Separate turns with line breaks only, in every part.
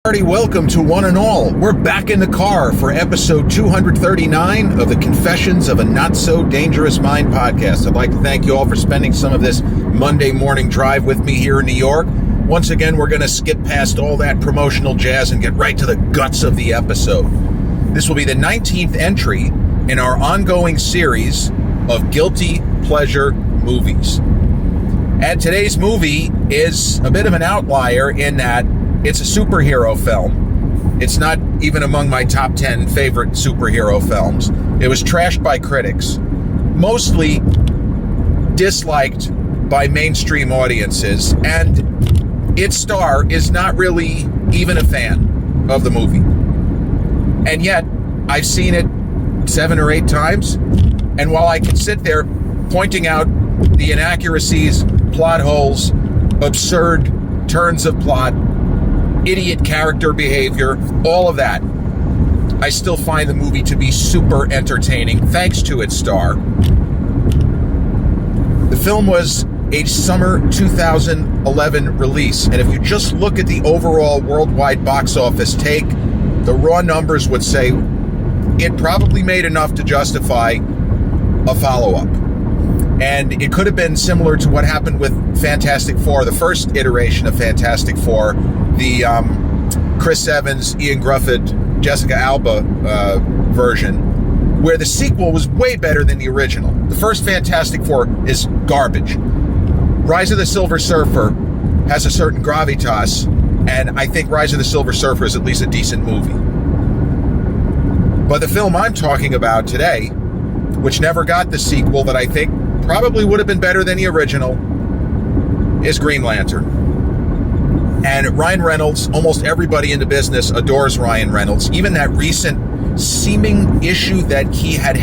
Welcome to one and all. We're back in the car for episode 239 of the Confessions of a Not So Dangerous Mind podcast. I'd like to thank you all for spending some of this Monday morning drive with me here in New York. Once again, we're going to skip past all that promotional jazz and get right to the guts of the episode. This will be the 19th entry in our ongoing series of guilty pleasure movies. And today's movie is a bit of an outlier in that it's a superhero film. It's not even among my top 10 favorite superhero films. It was trashed by critics, mostly disliked by mainstream audiences, and its star is not really even a fan of the movie. And yet, I've seen it 7 or 8 times, and while I can sit there pointing out the inaccuracies, plot holes, absurd turns of plot, idiot character behavior, all of that, I still find the movie to be super entertaining thanks to its star. The film was a summer 2011 release, and if you just look at the overall worldwide box office take, the raw numbers would say it probably made enough to justify a follow-up. And it could have been similar to what happened with Fantastic Four, the first iteration of Fantastic Four, the Chris Evans, Ian Grufford, Jessica Alba version, where the sequel was way better than the original. The first Fantastic Four is garbage. Rise of the Silver Surfer has a certain gravitas, and I think Rise of the Silver Surfer is at least a decent movie. But the film I'm talking about today, which never got the sequel that I think probably would have been better than the original, is Green Lantern. And Ryan Reynolds, almost everybody in the business adores Ryan Reynolds. Even that recent seeming issue that he had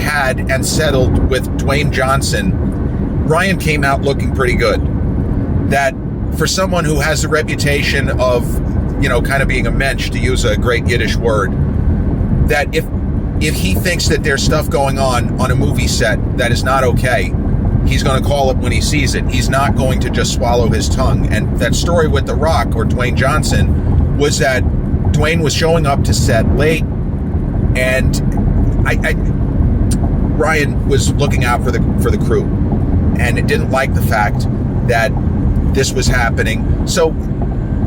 and settled with Dwayne Johnson, Ryan came out looking pretty good. That for someone who has the reputation of, kind of being a mensch, to use a great Yiddish word, that if he thinks that there's stuff going on a movie set that is not okay, he's going to call it when he sees it. He's not going to just swallow his tongue. And that story with The Rock, or Dwayne Johnson, was that Dwayne was showing up to set late, and Ryan was looking out for the crew, and it didn't like the fact that this was happening. So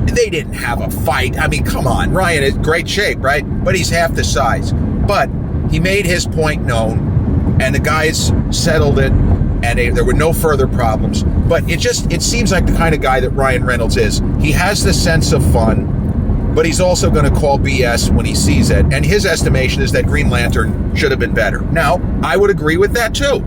they didn't have a fight. I mean, come on, Ryan is in great shape, right? But he's half the size. But he made his point known, and the guys settled it, and there were no further problems. But it seems like the kind of guy that Ryan Reynolds is. He has the sense of fun, but he's also going to call BS when he sees it. And his estimation is that Green Lantern should have been better. Now, I would agree with that too.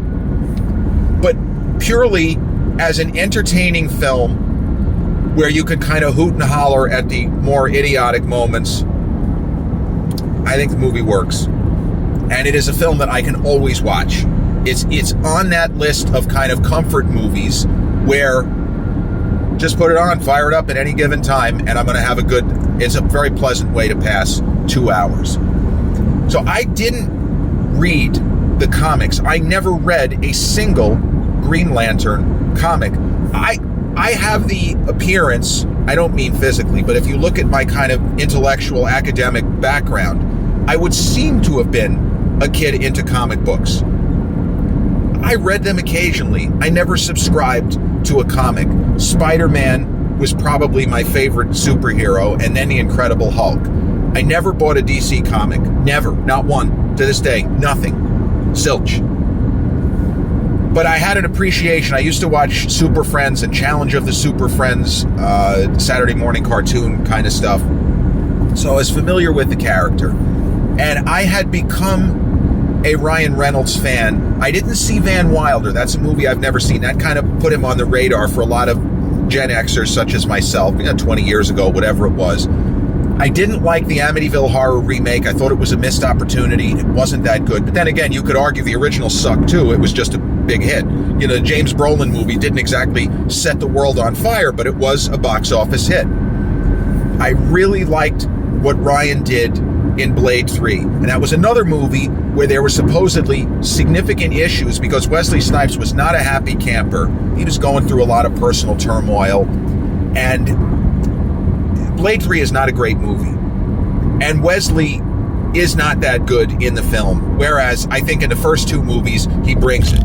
But purely as an entertaining film where you can kind of hoot and holler at the more idiotic moments, I think the movie works. And it is a film that I can always watch. It's on that list of kind of comfort movies where just put it on, fire it up at any given time, and I'm going to have it's a very pleasant way to pass 2 hours. So I didn't read the comics. I never read a single Green Lantern comic. I have the appearance, I don't mean physically, but if you look at my kind of intellectual academic background, I would seem to have been a kid into comic books. I read them occasionally. I never subscribed to a comic. Spider-Man was probably my favorite superhero, and then the Incredible Hulk. I never bought a DC comic. Never. Not one. To this day. Nothing. Zilch. But I had an appreciation. I used to watch Super Friends and Challenge of the Super Friends, Saturday morning cartoon kind of stuff. So I was familiar with the character. And I had become a Ryan Reynolds fan. I didn't see Van Wilder. That's a movie I've never seen. That kind of put him on the radar for a lot of Gen Xers such as myself, 20 years ago, whatever it was. I didn't like the Amityville Horror remake. I thought it was a missed opportunity. It wasn't that good. But then again, you could argue the original sucked too. It was just a big hit. The James Brolin movie didn't exactly set the world on fire, but it was a box office hit. I really liked what Ryan did in Blade 3. And that was another movie where there were supposedly significant issues because Wesley Snipes was not a happy camper. He was going through a lot of personal turmoil. And Blade 3 is not a great movie. And Wesley is not that good in the film, whereas I think in the first two movies, he brings it.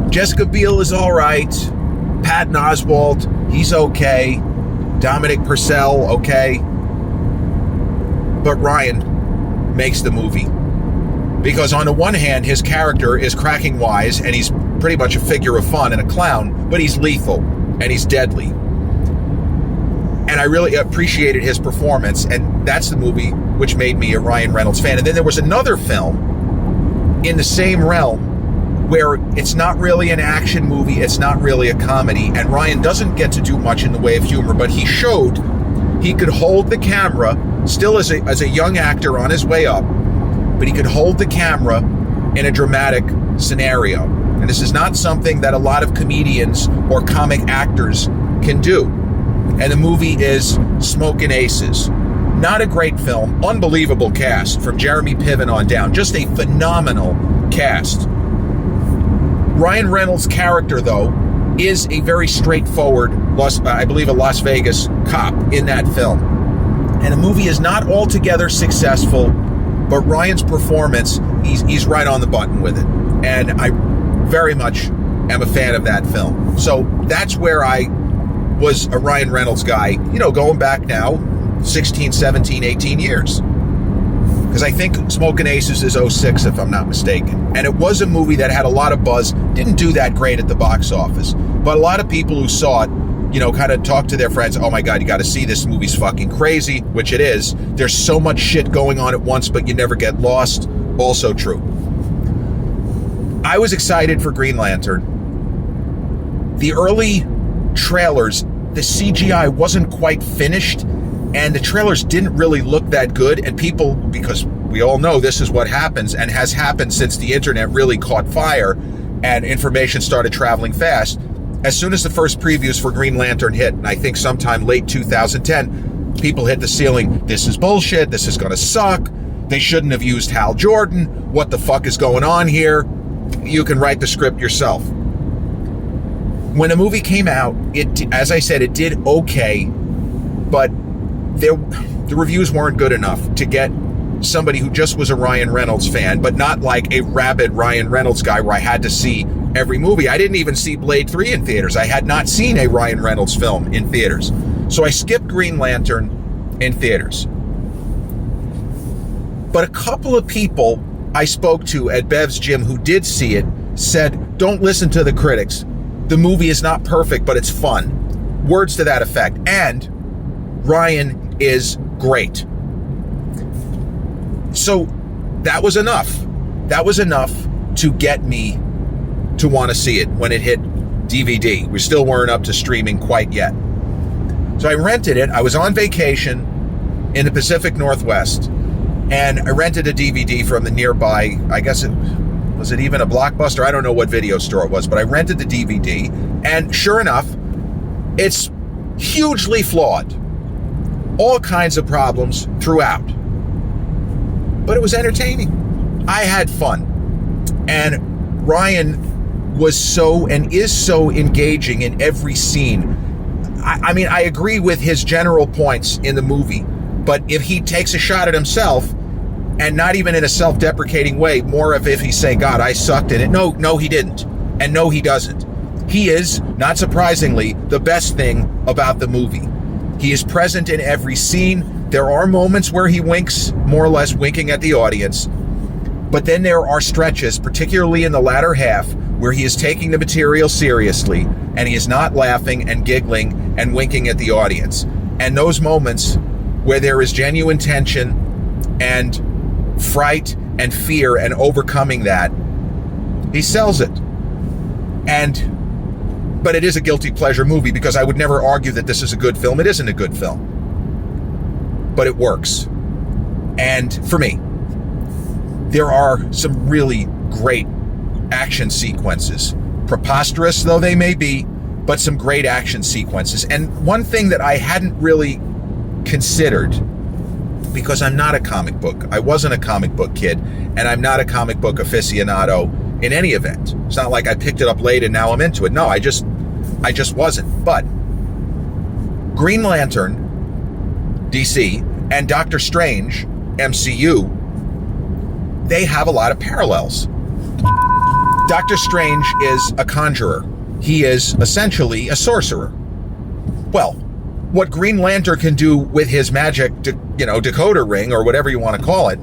Jessica Biel is all right. Patton Oswalt, he's okay. Dominic Purcell, okay. But Ryan makes the movie. Because on the one hand, his character is cracking wise, and he's pretty much a figure of fun and a clown, but he's lethal, and he's deadly. And I really appreciated his performance, and that's the movie which made me a Ryan Reynolds fan. And then there was another film in the same realm where it's not really an action movie, it's not really a comedy, and Ryan doesn't get to do much in the way of humor, but he showed he could hold the camera, still as a young actor on his way up, but he could hold the camera in a dramatic scenario. And this is not something that a lot of comedians or comic actors can do. And the movie is Smokin' Aces. Not a great film, unbelievable cast from Jeremy Piven on down, just a phenomenal cast. Ryan Reynolds' character, though, is a very straightforward, I believe, a Las Vegas cop in that film. And the movie is not altogether successful, but Ryan's performance, he's right on the button with it. And I very much am a fan of that film. So that's where I was a Ryan Reynolds guy, going back now 16, 17, 18 years. Because I think Smokin' Aces is 06, if I'm not mistaken. And it was a movie that had a lot of buzz, didn't do that great at the box office. But a lot of people who saw it, kind of talked to their friends, oh my God, you got to see this movie's fucking crazy, which it is. There's so much shit going on at once, but you never get lost. Also true. I was excited for Green Lantern. The early trailers, the CGI wasn't quite finished, and the trailers didn't really look that good, and people, because we all know this is what happens and has happened since the internet really caught fire and information started traveling fast, as soon as the first previews for Green Lantern hit, and I think sometime late 2010, people hit the ceiling. This is bullshit. This is going to suck. They shouldn't have used Hal Jordan. What the fuck is going on here? You can write the script yourself. When the movie came out, as I said, it did okay, but the reviews weren't good enough to get somebody who just was a Ryan Reynolds fan, but not like a rabid Ryan Reynolds guy where I had to see every movie. I didn't even see Blade 3 in theaters. I had not seen a Ryan Reynolds film in theaters. So I skipped Green Lantern in theaters. But a couple of people I spoke to at Bev's gym who did see it said, don't listen to the critics. The movie is not perfect, but it's fun. Words to that effect. And Ryan is great. So that was enough. That was enough to get me to want to see it when it hit DVD. We still weren't up to streaming quite yet. So I rented it. I was on vacation in the Pacific Northwest, and I rented a DVD from the nearby, I guess was it even a Blockbuster? I don't know what video store it was, but I rented the DVD, and sure enough, it's hugely flawed. All kinds of problems throughout. But it was entertaining. I had fun. And Ryan was so and is so engaging in every scene. I mean, I agree with his general points in the movie, but if he takes a shot at himself, and not even in a self-deprecating way, more of if he's saying, God, I sucked in it. No, he didn't. And no, he doesn't. He is, not surprisingly, the best thing about the movie. He is present in every scene. There are moments where he winks, more or less winking at the audience. But then there are stretches, particularly in the latter half, where he is taking the material seriously, and he is not laughing and giggling and winking at the audience. And those moments where there is genuine tension and fright and fear and overcoming that, he sells it. But it is a guilty pleasure movie, because I would never argue that this is a good film. It isn't a good film, but it works. And for me, there are some really great action sequences, preposterous though they may be, but some great action sequences. And one thing that I hadn't really considered, because I'm not a comic book, I wasn't a comic book kid, and I'm not a comic book aficionado in any event. It's not like I picked it up late and now I'm into it. No, I just wasn't. But Green Lantern, DC, and Doctor Strange, MCU, they have a lot of parallels. Doctor Strange is a conjurer. He is essentially a sorcerer. Well, what Green Lantern can do with his magic, decoder ring or whatever you want to call it,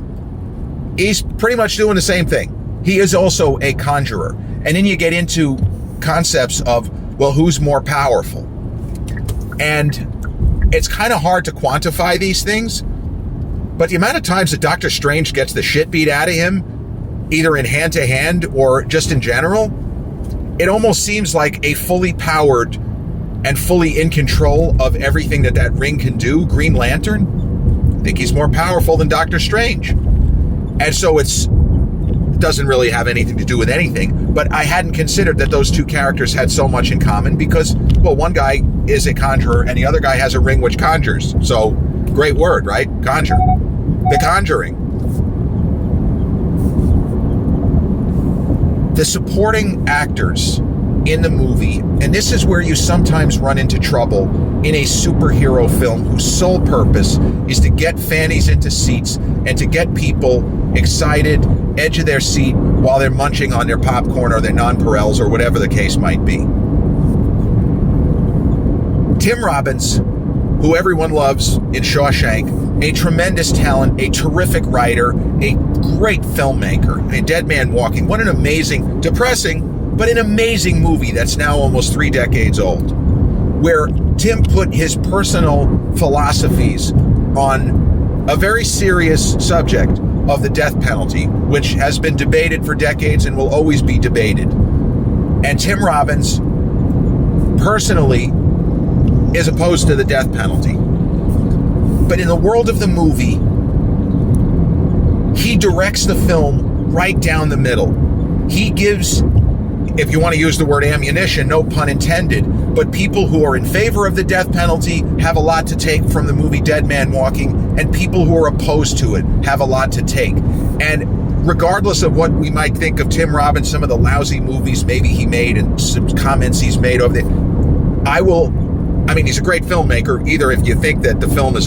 he's pretty much doing the same thing. He is also a conjurer. And then you get into concepts of, well, who's more powerful? And it's kind of hard to quantify these things, but the amount of times that Doctor Strange gets the shit beat out of him, either in hand-to-hand or just in general, it almost seems like a fully powered and fully in control of everything that ring can do, Green Lantern, I think he's more powerful than Doctor Strange. And so it doesn't really have anything to do with anything, but I hadn't considered that those two characters had so much in common because, well, one guy is a conjurer and the other guy has a ring which conjures. So, great word, right? Conjure. The Conjuring. The supporting actors in the movie, and this is where you sometimes run into trouble in a superhero film whose sole purpose is to get fannies into seats and to get people excited, edge of their seat while they're munching on their popcorn or their nonpareils or whatever the case might be. Tim Robbins, who everyone loves in Shawshank, a tremendous talent, a terrific writer, a great filmmaker, a Dead Man Walking. What an amazing, depressing, but an amazing movie that's now almost 3 decades old, where Tim put his personal philosophies on a very serious subject of the death penalty, which has been debated for decades and will always be debated. And Tim Robbins personally is opposed to the death penalty. But in the world of the movie, he directs the film right down the middle. He gives, if you want to use the word ammunition, no pun intended, but people who are in favor of the death penalty have a lot to take from the movie Dead Man Walking, and people who are opposed to it have a lot to take. And regardless of what we might think of Tim Robbins, some of the lousy movies maybe he made and some comments he's made over there, he's a great filmmaker. Either if you think that the film is,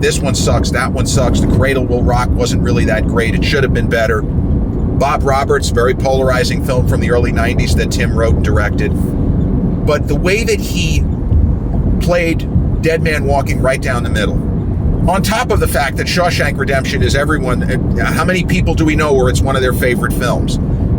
this one sucks, that one sucks, The Cradle Will Rock wasn't really that great, it should have been better. Bob Roberts, very polarizing film from the early 90s that Tim wrote and directed. But the way that he played Dead Man Walking right down the middle, on top of the fact that Shawshank Redemption is how many people do we know where it's one of their favorite films?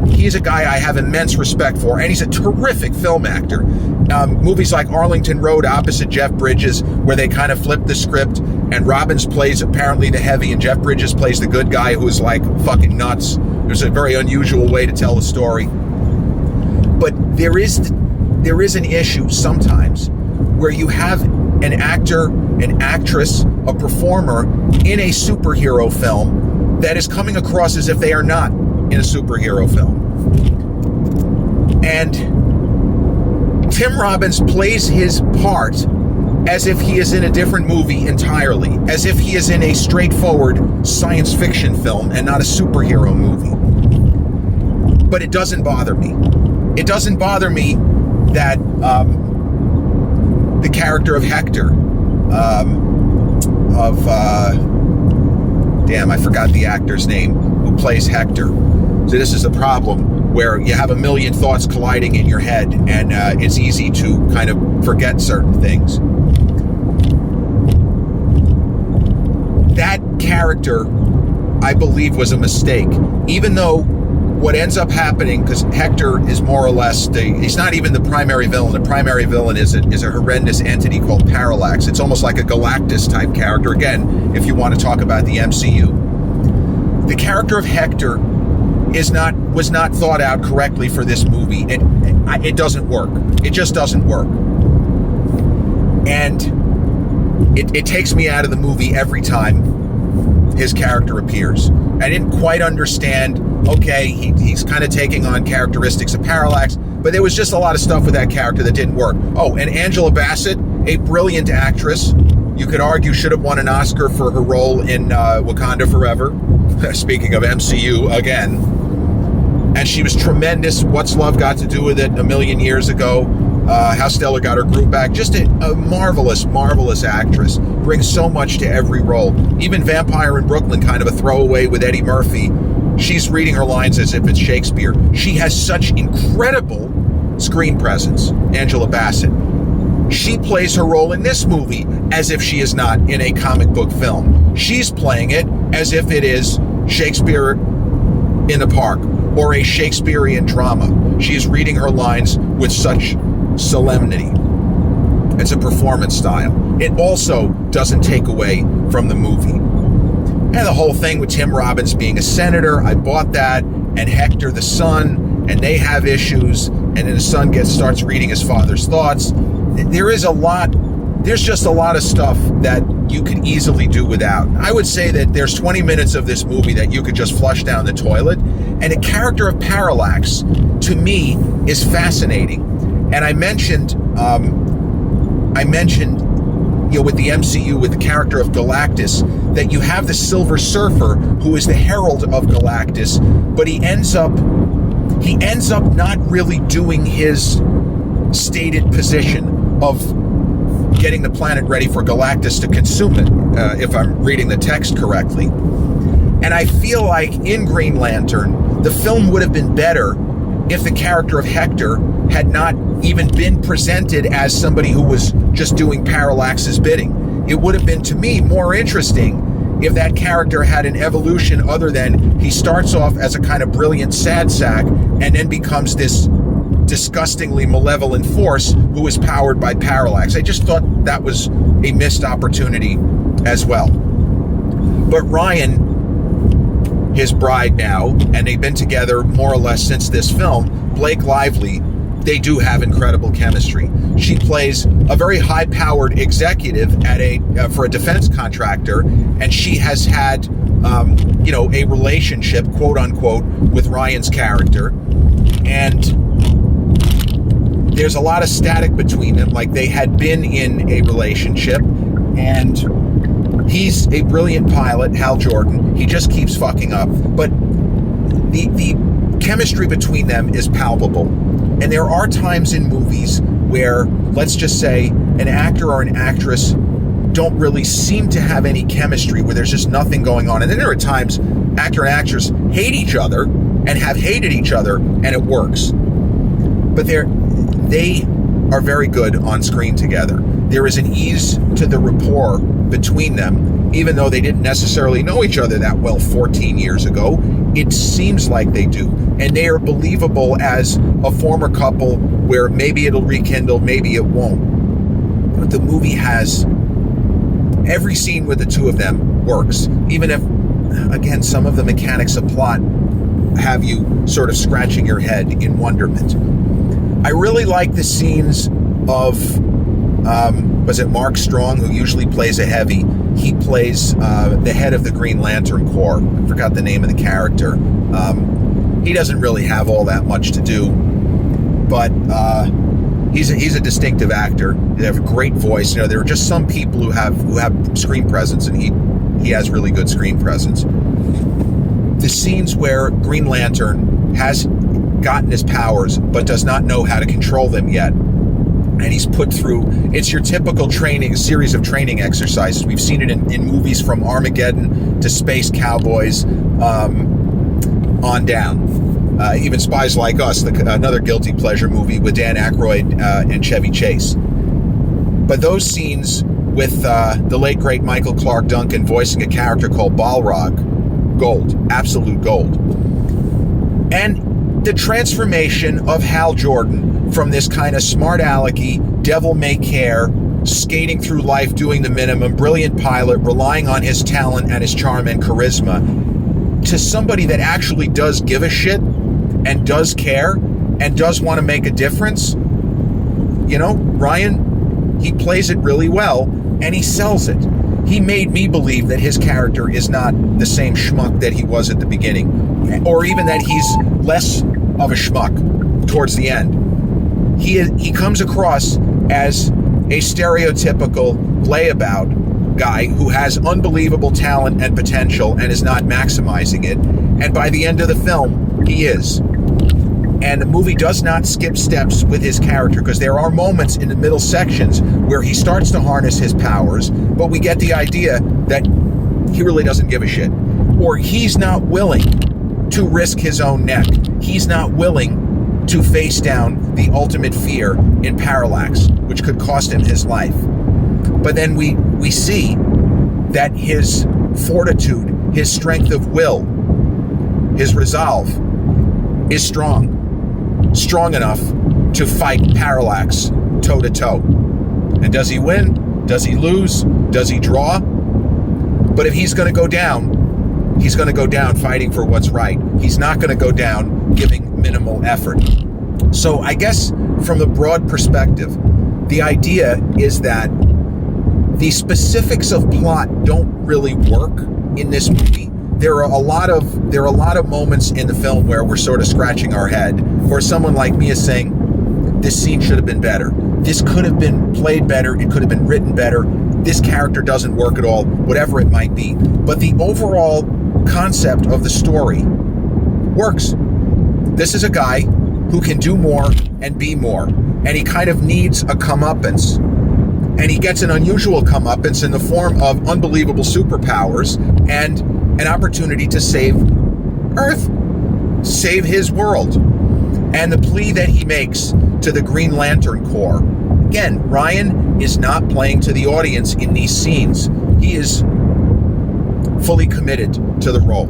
He's a guy I have immense respect for, and he's a terrific film actor. Movies like Arlington Road opposite Jeff Bridges, where they kind of flip the script, and Robbins plays apparently the heavy, and Jeff Bridges plays the good guy who's like fucking nuts. There's a very unusual way to tell the story. But there is an issue sometimes where you have an actor, an actress, a performer in a superhero film that is coming across as if they are not in a superhero film. And Tim Robbins plays his part as if he is in a different movie entirely, as if he is in a straightforward science fiction film and not a superhero movie. But it doesn't bother me. It doesn't bother me that the character of Hector, I forgot the actor's name, who plays Hector. So this is the problem where you have a million thoughts colliding in your head, and it's easy to kind of forget certain things. That character, I believe, was a mistake. Even though what ends up happening, because Hector is more or less, he's not even the primary villain. The primary villain is a horrendous entity called Parallax. It's almost like a Galactus type character, again, if you want to talk about the MCU. The character of Hector was not thought out correctly for this movie. It doesn't work. It just doesn't work. And it takes me out of the movie every time his character appears. I didn't quite understand, okay, he's kind of taking on characteristics of Parallax, but there was just a lot of stuff with that character that didn't work. Oh, and Angela Bassett, a brilliant actress, you could argue should have won an Oscar for her role in Wakanda Forever. Speaking of MCU again. And she was tremendous. What's Love Got to Do with It a million years ago. how Stella got her group back. Just a marvelous, marvelous actress. Brings so much to every role. Even Vampire in Brooklyn, kind of a throwaway with Eddie Murphy. She's reading her lines as if it's Shakespeare. She has such incredible screen presence, Angela Bassett. She plays her role in this movie as if she is not in a comic book film. She's playing it as if it is Shakespeare in the Park or a Shakespearean drama. She is reading her lines with such solemnity. It's a performance style. It also doesn't take away from the movie. And the whole thing with Tim Robbins being a senator, I bought that, and Hector the son, and they have issues, and then the son starts reading his father's thoughts. There's just a lot of stuff that you could easily do without. I would say that there's 20 minutes of this movie that you could just flush down the toilet, and the character of Parallax, to me, is fascinating. And I mentioned, with the MCU, with the character of Galactus, that you have the Silver Surfer, who is the herald of Galactus, but he ends up not really doing his stated position of getting the planet ready for Galactus to consume it, if I'm reading the text correctly. And I feel like in Green Lantern, the film would have been better if the character of Hector had not even been presented as somebody who was just doing Parallax's bidding. It would have been, to me, more interesting if that character had an evolution other than he starts off as a kind of brilliant sad sack and then becomes this disgustingly malevolent force who is powered by Parallax. I just thought that was a missed opportunity as well. But Ryan, his bride now, and they've been together more or less since this film, Blake Lively, they do have incredible chemistry. She plays a very high-powered executive for a defense contractor, and she has had, a relationship, quote unquote, with Ryan's character, and there's a lot of static between them. Like, they had been in a relationship, and he's a brilliant pilot, Hal Jordan. He just keeps fucking up, but the chemistry between them is palpable. And there are times in movies where, let's just say, an actor or an actress don't really seem to have any chemistry, where there's just nothing going on. And then there are times actor and actress hate each other and have hated each other, and it works. But they are very good on screen together. There is an ease to the rapport between them, even though they didn't necessarily know each other that well 14 years ago. It seems like they do. And they are believable as a former couple where maybe it'll rekindle, maybe it won't. But the movie has every scene with the two of them works. Even if, again, some of the mechanics of plot have you sort of scratching your head in wonderment. I really like the scenes of, was it Mark Strong, who usually plays a heavy? He plays the head of the Green Lantern Corps. I forgot the name of the character. He doesn't really have all that much to do, but he's a distinctive actor. They have a great voice. There are just some people who have screen presence, and he has really good screen presence. The scenes where Green Lantern has gotten his powers but does not know how to control them yet, and he's put through, it's your typical series of training exercises. We've seen it in movies from Armageddon to Space Cowboys on down. Even Spies Like Us, another guilty pleasure movie with Dan Aykroyd and Chevy Chase. But those scenes with the late great Michael Clark Duncan voicing a character called Balrog, gold, absolute gold. And the transformation of Hal Jordan from this kind of smart alecky, devil-may-care, skating through life, doing the minimum, brilliant pilot, relying on his talent and his charm and charisma, to somebody that actually does give a shit and does care and does want to make a difference. Ryan, he plays it really well, and he sells it. He made me believe that his character is not the same schmuck that he was at the beginning, or even that he's less of a schmuck towards the end. He comes across as a stereotypical layabout guy who has unbelievable talent and potential and is not maximizing it. And by the end of the film, he is. And the movie does not skip steps with his character, because there are moments in the middle sections where he starts to harness his powers, but we get the idea that he really doesn't give a shit. Or he's not willing to risk his own neck. He's not willing to face down the ultimate fear in parallax, which could cost him his life. But then we see that his fortitude, his strength of will, his resolve is strong enough to fight parallax toe to toe. And does he win? Does he lose? Does he draw? But if he's going to go down, he's going to go down fighting for what's right. He's not going to go down giving minimal effort. So I guess from the broad perspective, the idea is that the specifics of plot don't really work in this movie. There are a lot of moments in the film where we're sort of scratching our head, or someone like me is saying, this scene should have been better. This could have been played better. It could have been written better. This character doesn't work at all, whatever it might be. But the overall concept of the story works. This is a guy who can do more and be more, and he kind of needs a comeuppance. And he gets an unusual comeuppance in the form of unbelievable superpowers and an opportunity to save Earth, save his world. And the plea that he makes to the Green Lantern Corps, again, Ryan is not playing to the audience in these scenes. He is fully committed to the role.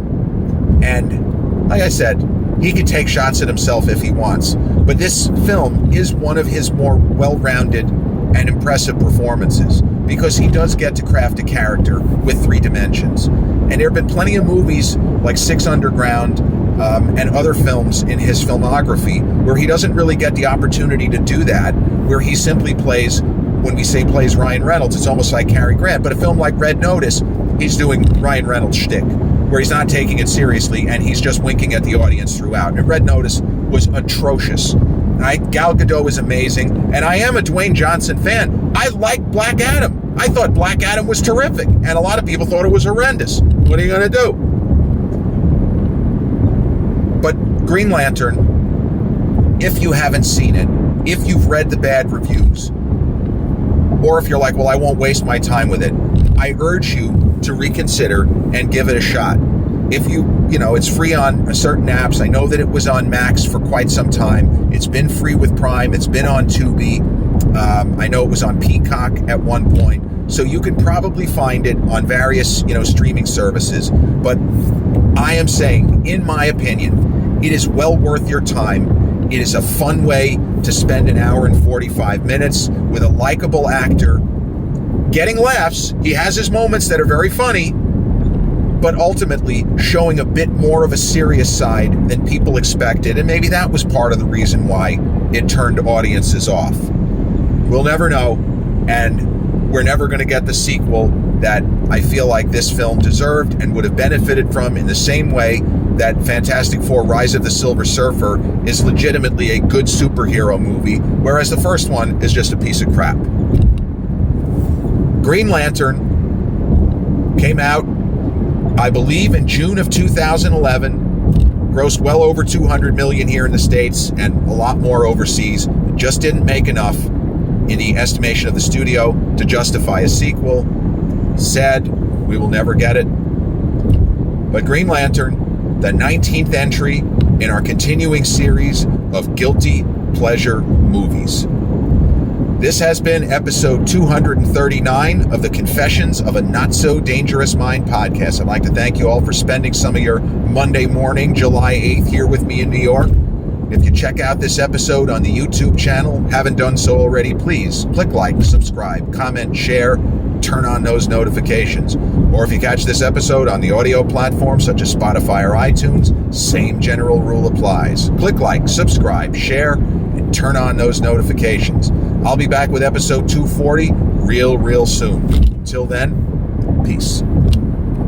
And like I said, he could take shots at himself if he wants. But this film is one of his more well-rounded and impressive performances, because he does get to craft a character with 3 dimensions. And there have been plenty of movies like Six Underground and other films in his filmography where he doesn't really get the opportunity to do that, where he simply plays, when we say plays Ryan Reynolds, it's almost like Cary Grant. But a film like Red Notice, he's doing Ryan Reynolds shtick, where he's not taking it seriously and he's just winking at the audience throughout. And Red Notice was atrocious. Gal Gadot is amazing, and I am a Dwayne Johnson fan. I like Black Adam. I thought Black Adam was terrific, and a lot of people thought it was horrendous. What are you going to do? But Green Lantern, if you haven't seen it, if you've read the bad reviews, or if you're like, well, I won't waste my time with it, I urge you to reconsider and give it a shot. If it's free on certain apps. I know that it was on Max for quite some time. It's been free with Prime. It's been on Tubi. I know it was on Peacock at one point. So you can probably find it on various, streaming services. But I am saying, in my opinion, it is well worth your time. It is a fun way to spend an hour and 45 minutes with a likable actor getting laughs. He has his moments that are very funny, but ultimately showing a bit more of a serious side than people expected. And maybe that was part of the reason why it turned audiences off. We'll never know, and we're never going to get the sequel that I feel like this film deserved and would have benefited from, in the same way that Fantastic Four: Rise of the Silver Surfer is legitimately a good superhero movie, whereas the first one is just a piece of crap. Green Lantern came out, I believe, in June of 2011, grossed well over $200 million here in the States and a lot more overseas. It just didn't make enough in the estimation of the studio to justify a sequel. Sad, we will never get it. But Green Lantern, the 19th entry in our continuing series of guilty pleasure movies. This has been episode 239 of the Confessions of a Not So Dangerous Mind podcast. I'd like to thank you all for spending some of your Monday morning, July 8th, here with me in New York. If you check out this episode on the YouTube channel, haven't done so already, please click like, subscribe, comment, share, turn on those notifications. Or if you catch this episode on the audio platform such as Spotify or iTunes, same general rule applies. Click like, subscribe, share, and turn on those notifications. I'll be back with episode 240 real soon. Till then, peace.